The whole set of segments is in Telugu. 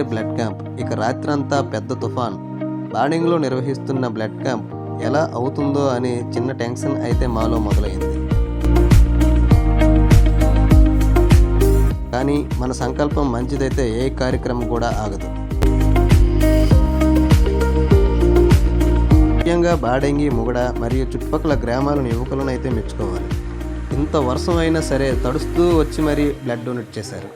చూస్తే బ్లడ్ క్యాంప్, ఇక రాత్రంతా పెద్ద తుఫాన్. బార్డింగ్లో నిర్వహిస్తున్న బ్లడ్ క్యాంప్ ఎలా అవుతుందో అని చిన్న టెన్షన్ అయితే మాలో మొదలైంది. కానీ మన సంకల్పం మంచిదైతే ఏ కార్యక్రమం కూడా ఆగదు. ముఖ్యంగా బాడంగి, ముగడ మరియు చుట్టుపక్కల గ్రామాలను యువకులను అయితే మెచ్చుకోవాలి. ఇంత వర్షం అయినా సరే తడుస్తూ వచ్చి మరీ బ్లడ్ డొనేట్ చేశారు.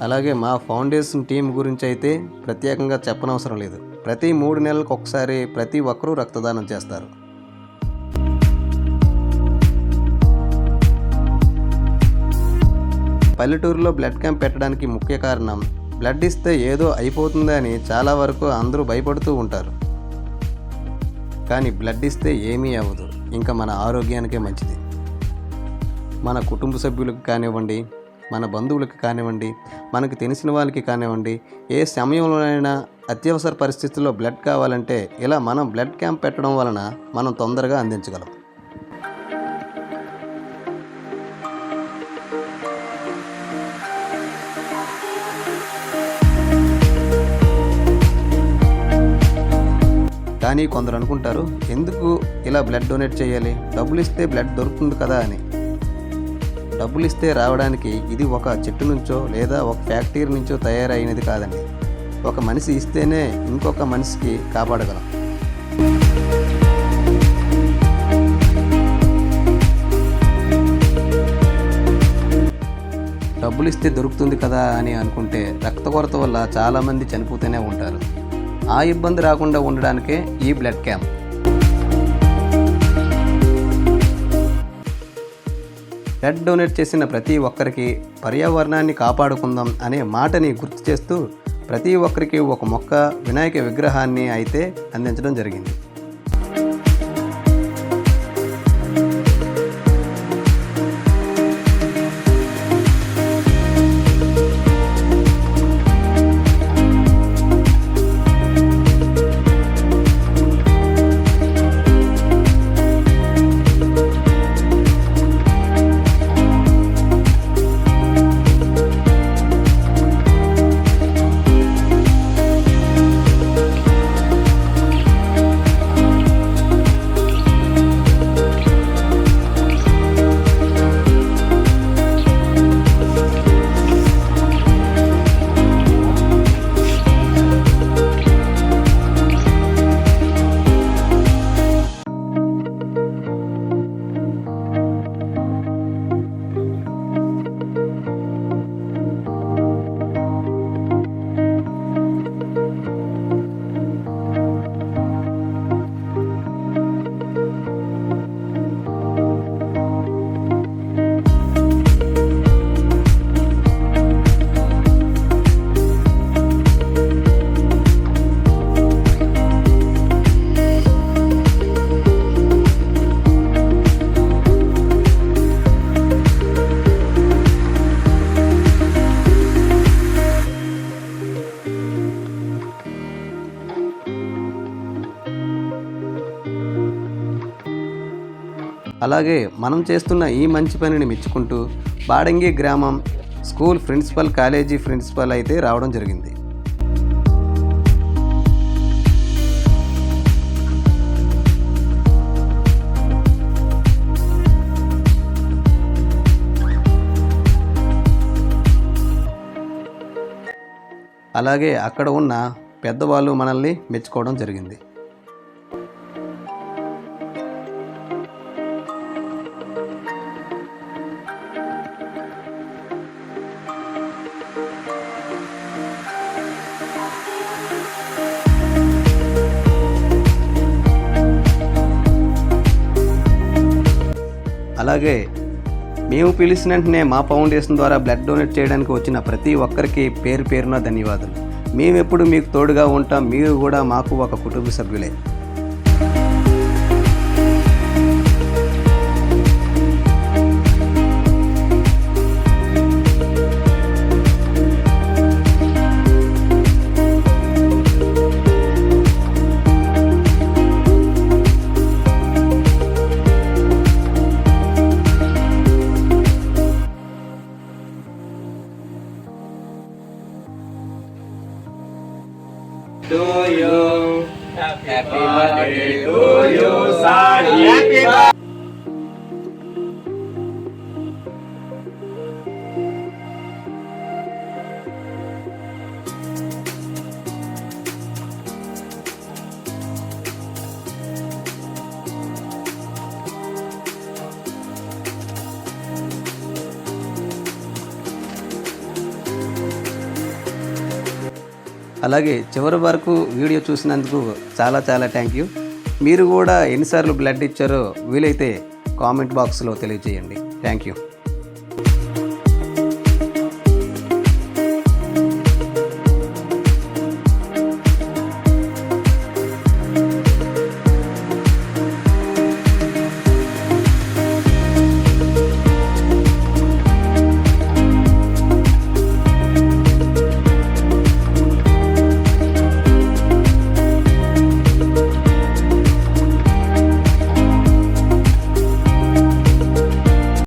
అలాగే మా ఫౌండేషన్ టీం గురించి అయితే ప్రత్యేకంగా చెప్పనవసరం లేదు. ప్రతి 3 నెలలకు ఒకసారి ప్రతి ఒక్కరూ రక్తదానం చేస్తారు. పల్లెటూరులో బ్లడ్ క్యాంప్ పెట్టడానికి ముఖ్య కారణం, బ్లడ్ ఇస్తే ఏదో అయిపోతుందని చాలా వరకు అందరూ భయపడుతూ ఉంటారు. కానీ బ్లడ్ ఇస్తే ఏమీ అవ్వదు, ఇంకా మన ఆరోగ్యానికే మంచిది. మన కుటుంబ సభ్యులకు కానివ్వండి, మన బంధువులకు కానివ్వండి, మనకు తెలిసిన వాళ్ళకి కానివ్వండి, ఏ సమయంలోనైనా అత్యవసర పరిస్థితుల్లో బ్లడ్ కావాలంటే ఇలా మనం బ్లడ్ క్యాంప్ పెట్టడం వలన మనం తొందరగా అందించగలం. కానీ కొందరు అనుకుంటారు, ఎందుకు ఇలా బ్లడ్ డొనేట్ చేయాలి, డబ్బులు ఇస్తే బ్లడ్ దొరుకుతుంది కదా అని. డబ్బులు ఇస్తే రావడానికి ఇది ఒక చెట్టు నుంచో లేదా ఒక ఫ్యాక్టరీ నుంచో తయారైనది కాదండి. ఒక మనిషి ఇస్తేనే ఇంకొక మనిషికి కాపాడగలం. డబ్బులు ఇస్తే దొరుకుతుంది కదా అని అనుకుంటే రక్త కొరత వల్ల చాలామంది చనిపోతూనే ఉంటారు. ఆ ఇబ్బంది రాకుండా ఉండడానికే ఈ బ్లడ్ క్యాంప్. బ్లడ్ డొనేట్ చేసిన ప్రతి ఒక్కరికి పర్యావరణాన్ని కాపాడుకుందాం అనే మాటని గుర్తు చేస్తూ ప్రతి ఒక్కరికి ఒక మొక్క, వినాయక విగ్రహాన్ని అయితే అందించడం జరిగింది. అలాగే మనం చేస్తున్న ఈ మంచి పనిని మెచ్చుకుంటూ బాడంగి గ్రామం స్కూల్ ప్రిన్సిపల్, కాలేజీ ప్రిన్సిపల్ అయితే రావడం జరిగింది. అలాగే అక్కడ ఉన్న పెద్దవాళ్ళు మనల్ని మెచ్చుకోవడం జరిగింది. అలాగే మేము పిలిచిన వెంటనే మా ఫౌండేషన్ ద్వారా బ్లడ్ డొనేట్ చేయడానికి వచ్చిన ప్రతి ఒక్కరికి పేరు పేరున ధన్యవాదాలు. మేమెప్పుడు మీకు తోడుగా ఉంటాం, మీరు కూడా మాకు ఒక కుటుంబ సభ్యులే. Happy birthday to you Sai. అలాగే చివరి వరకు వీడియో చూసినందుకు చాలా థ్యాంక్ యూ. మీరు కూడా ఎన్నిసార్లు బ్లడ్ ఇచ్చారో వీలైతే కామెంట్ బాక్స్లో తెలియజేయండి. Thank you.